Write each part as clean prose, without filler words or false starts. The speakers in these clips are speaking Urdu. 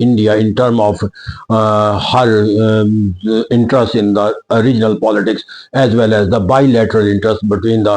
India in terms of her interest in the regional politics as well as the bilateral interest between the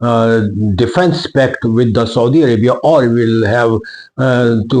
defense pact with the Saudi Arabia or will have to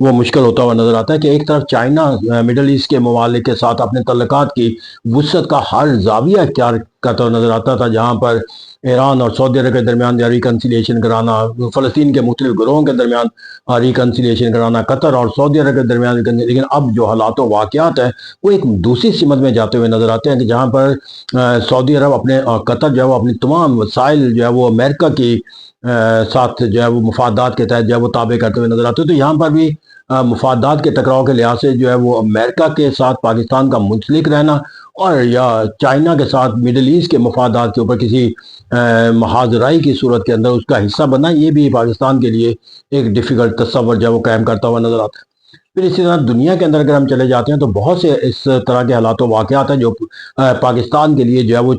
وہ مشکل ہوتا ہوا نظر آتا ہے کہ ایک طرف چائنا مڈل ایسٹ کے ممالک کے ساتھ اپنے تعلقات کی وسعت کا ہر زاویہ اختیار کرتا ہوا نظر آتا تھا، جہاں پر ایران اور سعودی عرب کے درمیان ریکنسیلیشن کرانا، فلسطین کے مختلف گروہوں کے درمیان ریکنسیلیشن کرانا، قطر اور سعودی عرب کے درمیان، لیکن اب جو حالات و واقعات ہیں وہ ایک دوسری سمت میں جاتے ہوئے نظر آتے ہیں کہ جہاں پر سعودی عرب اپنے قطر جو ہے وہ اپنی تمام وسائل جو ہے وہ امریکہ کی ساتھ جو ہے وہ مفادات کے تحت جو ہے وہ تابع کرتے ہوئے نظر آتے ہیں۔ تو یہاں پر بھی مفادات کے ٹکراؤ کے لحاظ سے جو ہے وہ امریکہ کے ساتھ پاکستان کا منسلک رہنا اور یا چائنا کے ساتھ مڈل ایسٹ کے مفادات کے اوپر کسی محاذرائی کی صورت کے اندر اس کا حصہ بننا، یہ بھی پاکستان کے لیے ایک ڈیفیکلٹ تصور جو ہے وہ قائم کرتا ہوا نظر آتا ہے۔ پھر اسی طرح دنیا کے اندر اگر ہم چلے جاتے ہیں تو بہت سے اس طرح کے حالات و واقعات ہیں جو پاکستان کے لیے جو ہے وہ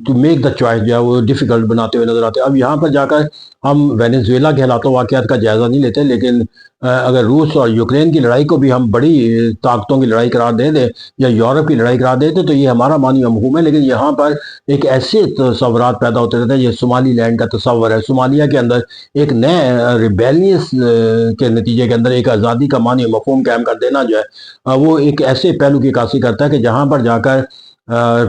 ٹو میک دا چوائس جو ہے وہ ڈیفیکلٹ بناتے ہوئے نظر آتے ہیں۔ اب یہاں پر جا کر ہم وینیزویلا کے حالات و واقعات کا جائزہ نہیں لیتے، لیکن اگر روس اور یوکرین کی لڑائی کو بھی ہم بڑی طاقتوں کی لڑائی قرار دے دیں یا یورپ کی لڑائی قرار دے دیں تو یہ ہمارا معنی مفہوم ہے، لیکن یہاں پر ایک ایسے تصورات پیدا ہوتے رہتے ہیں۔ یہ صومالی لینڈ کا تصور ہے، صومالیہ کے اندر ایک نئے ریبیلینس کے نتیجے کے اندر ایک آزادی کا معنی مفہوم قائم کر دینا جو ہے وہ ایک ایسے پہلو کی عکاسی کرتا ہے کہ جہاں پر جا کر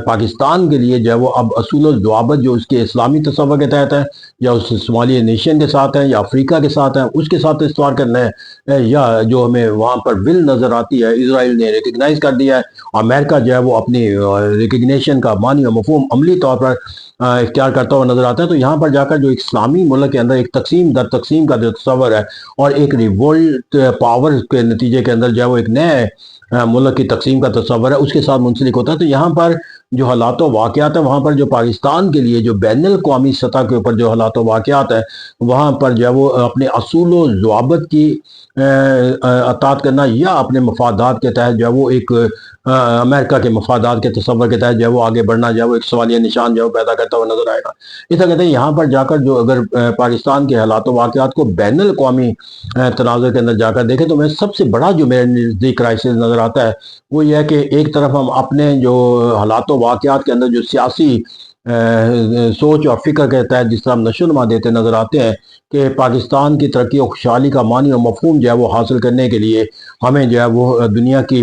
پاکستان کے لیے جو ہے وہ اب اصول و ضوابط جو اس کے اسلامی تصور کے تحت ہے یا اس صومالی نیشن کے ساتھ ہیں یا افریقہ کے ساتھ ہیں اس کے ساتھ استوار کرنا ہے، یا جو ہمیں وہاں پر ول نظر آتی ہے اسرائیل نے ریکگنائز کر دیا ہے، امریکہ جو ہے وہ اپنی ریکگنیشن کا معنی و مفہوم عملی طور پر اختیار کرتا ہوا نظر آتا ہے۔ تو یہاں پر جا کر جو ایک اسلامی ملک کے اندر ایک تقسیم در تقسیم کا جو تصور ہے اور ایک ریولٹ پاور کے نتیجے کے اندر جو ہے وہ ایک نئے ملک کی تقسیم کا تصور ہے، اس کے ساتھ منسلک ہوتا ہے۔ تو یہاں پر جو حالات و واقعات ہیں وہاں پر جو پاکستان کے لیے جو بین الاقوامی سطح کے اوپر جو حالات و واقعات ہیں وہاں پر جو ہے وہ اپنے اصول و ضوابط کی اطاعت کرنا یا اپنے مفادات کے تحت جو ہے وہ ایک امریکہ کے مفادات کے تصور کے تحت جو ہے وہ آگے بڑھنا جو ہے وہ ایک سوالیہ نشان جو ہے وہ پیدا کرتا ہوا نظر آئے گا۔ اس طرح کہتے ہیں یہاں پر جا کر جو اگر پاکستان کے حالات و واقعات کو بین الاقوامی تناظر کے اندر جا کر دیکھیں تو میں سب سے بڑا جو میرے نزدیک کرائسس نظر آتا ہے وہ یہ ہے کہ ایک طرف ہم اپنے جو حالات و واقعات کے اندر جو سیاسی سوچ اور فکر کے تحت جس طرح ہم نشو نما دیتے نظر آتے ہیں کہ پاکستان کی ترقی و خوشحالی کا معنی و مفہوم جو ہے وہ حاصل کرنے کے لیے ہمیں جو ہے وہ دنیا کی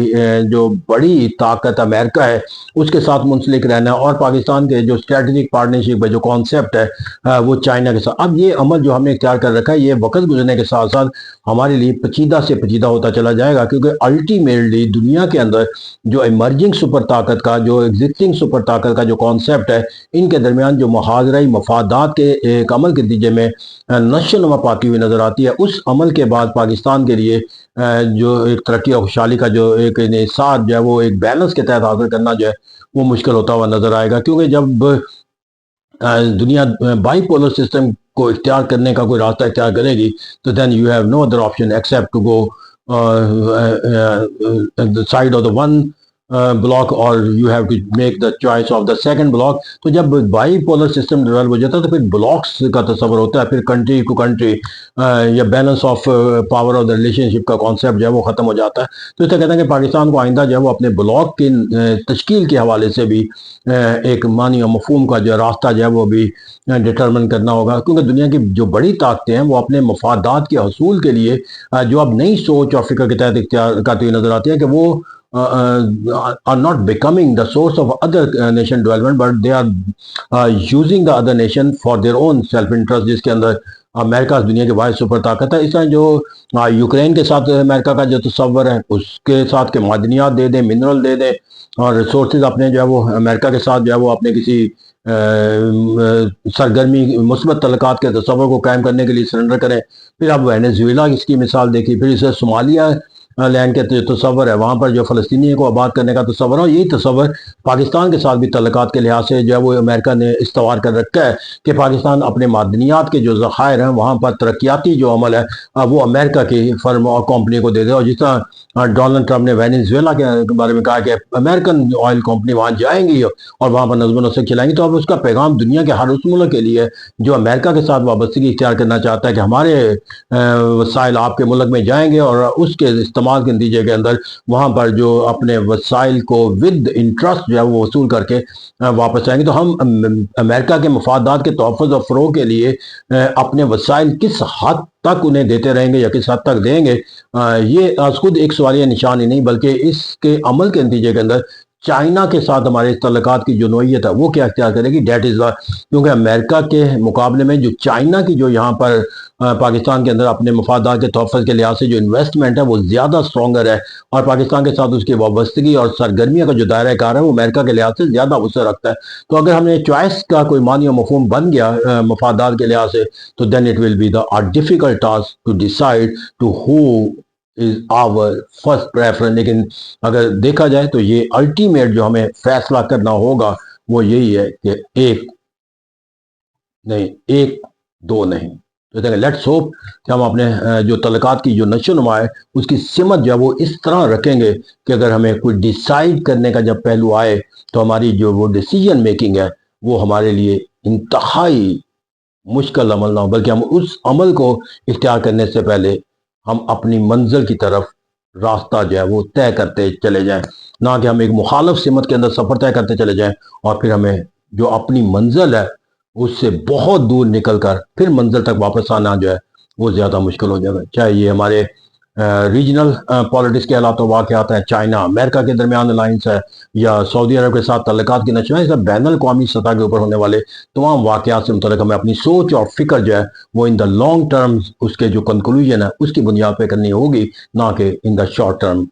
جو بڑی طاقت امریکہ ہے اس کے ساتھ منسلک رہنا ہے اور پاکستان کے جو اسٹریٹجک پارٹنرشپ جو کانسیپٹ ہے وہ چائنا کے ساتھ۔ اب یہ عمل جو ہم نے اختیار کر رکھا ہے یہ وقت گزرنے کے ساتھ ساتھ ہمارے لیے پیچیدہ سے پیچیدہ ہوتا چلا جائے گا، کیونکہ الٹیمیٹلی دنیا کے اندر جو ایمرجنگ سپر طاقت کا جو ایگزسٹنگ سپر طاقت کا جو کانسیپٹ ہے ان کے درمیان جو محاذرائی مفادات کے ایک عمل کے نتیجے میں نشو نما پاتی ہوئی نظر آتی ہے، اس عمل کے بعد پاکستان کے لیے جو ایک ترقی اور خوشحالی کا جو ایک انحصار جو ہے وہ ایک بیلنس کے تحت حاصل کرنا جو ہے وہ مشکل ہوتا ہوا نظر آئے گا، کیونکہ جب دنیا بائی پولر سسٹم کو اختیار کرنے کا کوئی راستہ اختیار کرے گی تو then you have no other option except to go the side of the one block or you have to make the choice of the second block۔ تو جب بائی پولر سسٹم ڈیولپ ہو جاتا ہے تو پھر بلاکس کا تصور ہوتا ہے، پھر کنٹری ٹو کنٹری یا balance of power of the relationship کا کانسیپٹ جو ہے وہ ختم ہو جاتا ہے۔ تو اس طرح کہتے ہیں کہ پاکستان کو آئندہ جو ہے وہ اپنے بلاک کی تشکیل کے حوالے سے بھی ایک معنی و مفہوم کا جو راستہ جو ہے وہ بھی ڈٹرمن کرنا ہوگا، کیونکہ دنیا کی جو بڑی طاقتیں ہیں وہ اپنے مفادات کے حصول کے لیے جو اب نئی سوچ اور فکر کے تحت اختیار کرتی ہوئی نظر آتی ہے کہ وہ are not becoming the source of other nation development but they are using the other nation for their own self interest، جس کے اندر امریکہ دنیا کے واحد سپر طاقت ہے۔ اس طرح جو یوکرین کے ساتھ امریکہ کا جو تصور ہے اس کے ساتھ کے معدنیات دے دیں، منرل دے دیں اور ریسورسز اپنے جو ہے وہ امریکہ کے ساتھ جو ہے وہ اپنے کسی سرگرمی مثبت تعلقات کے تصور کو قائم کرنے کے لیے سرنڈر کریں۔ پھر اب وینیزویلا اس کی مثال دیکھی، پھر اسے صومالیہ لینڈ کے جو تصور ہے وہاں پر جو فلسطینیوں کو آباد کرنے کا تصور ہے، یہی تصور پاکستان کے ساتھ بھی تعلقات کے لحاظ سے جو ہے وہ امریکہ نے استوار کر رکھا ہے کہ پاکستان اپنے معدنیات کے جو ذخائر ہیں وہاں پر ترقیاتی جو عمل ہے وہ امریکہ کی فرم اور کمپنی کو دے دے، اور جس طرح ڈونلڈ ٹرمپ نے وینیزویلا کے بارے میں کہا کہ امریکن آئل کمپنی وہاں جائیں گی اور وہاں پر نظم و نسق چلائیں گی، تو اب اس کا پیغام دنیا کے ہر اس ملک کے لیے جو امریکہ کے ساتھ وابستگی اختیار کرنا چاہتا ہے کہ ہمارے وسائل آپ کے ملک میں جائیں گے اور اس کے استعمال کے نتیجے کے اندر وہاں پر جو اپنے وسائل کو ود انٹرسٹ جو ہے وہ وصول کر کے واپس آئیں گے، تو ہم امریکہ کے مفادات کے تحفظ اور فروغ کے لیے اپنے وسائل کس حد تک انہیں دیتے رہیں گے یا کس حد تک دیں گے، یہ از خود ایک سوالیہ نشان ہی نہیں بلکہ اس کے عمل کے نتیجے کے اندر چائنا کے ساتھ ہمارے تعلقات کی جو نوعیت ہے وہ کیا اختیار کرے گی، دیٹ از کیونکہ امریکہ کے مقابلے میں جو چائنا کی جو یہاں پر پاکستان کے اندر اپنے مفادات کے تحفظ کے لحاظ سے جو انویسٹمنٹ ہے وہ زیادہ سٹرونگر ہے، اور پاکستان کے ساتھ اس کی وابستگی اور سرگرمیوں کا جو دائرہ کار ہے وہ امریکہ کے لحاظ سے زیادہ وسعت رکھتا ہے۔ تو اگر ہم نے چوائس کا کوئی معنی و مفہوم بن گیا مفادات کے لحاظ سے، تو then it will be the difficult task to decide to who is our first preference۔ لیکن اگر دیکھا جائے تو یہ الٹیمیٹ جو ہمیں فیصلہ کرنا ہوگا وہ یہی ہے کہ ایک دو نہیں۔ تو دیکھیں لیٹس ہوپ کہ ہم اپنے جو تعلقات کی جو نشو نما ہے اس کی سمت جو ہے وہ اس طرح رکھیں گے کہ اگر ہمیں کوئی ڈیسائیڈ کرنے کا جب پہلو آئے تو ہماری جو وہ ڈیسیجن میکنگ ہے وہ ہمارے لیے انتہائی مشکل عمل نہ ہو، بلکہ ہم اس عمل کو اختیار کرنے سے پہلے ہم اپنی منزل کی طرف راستہ جو ہے وہ طے کرتے چلے جائیں، نہ کہ ہم ایک مخالف سمت کے اندر سفر طے کرتے چلے جائیں اور پھر ہمیں جو اپنی منزل ہے اس سے بہت دور نکل کر پھر منزل تک واپس آنا جو ہے وہ زیادہ مشکل ہو جائے گا۔ چاہے یہ ہمارے ریجنل پالیٹکس کے حالات و واقعات ہیں، چائنا امریکہ کے درمیان الائنس ہے، یا سعودی عرب کے ساتھ تعلقات کی نشو ہے، بین الاقوامی سطح کے اوپر ہونے والے تمام واقعات سے متعلق ہمیں اپنی سوچ اور فکر جو ہے وہ ان دا لانگ ٹرم اس کے جو کنکلوژن ہے اس کی بنیاد پہ کرنی ہوگی، نہ کہ ان دا شارٹ ٹرم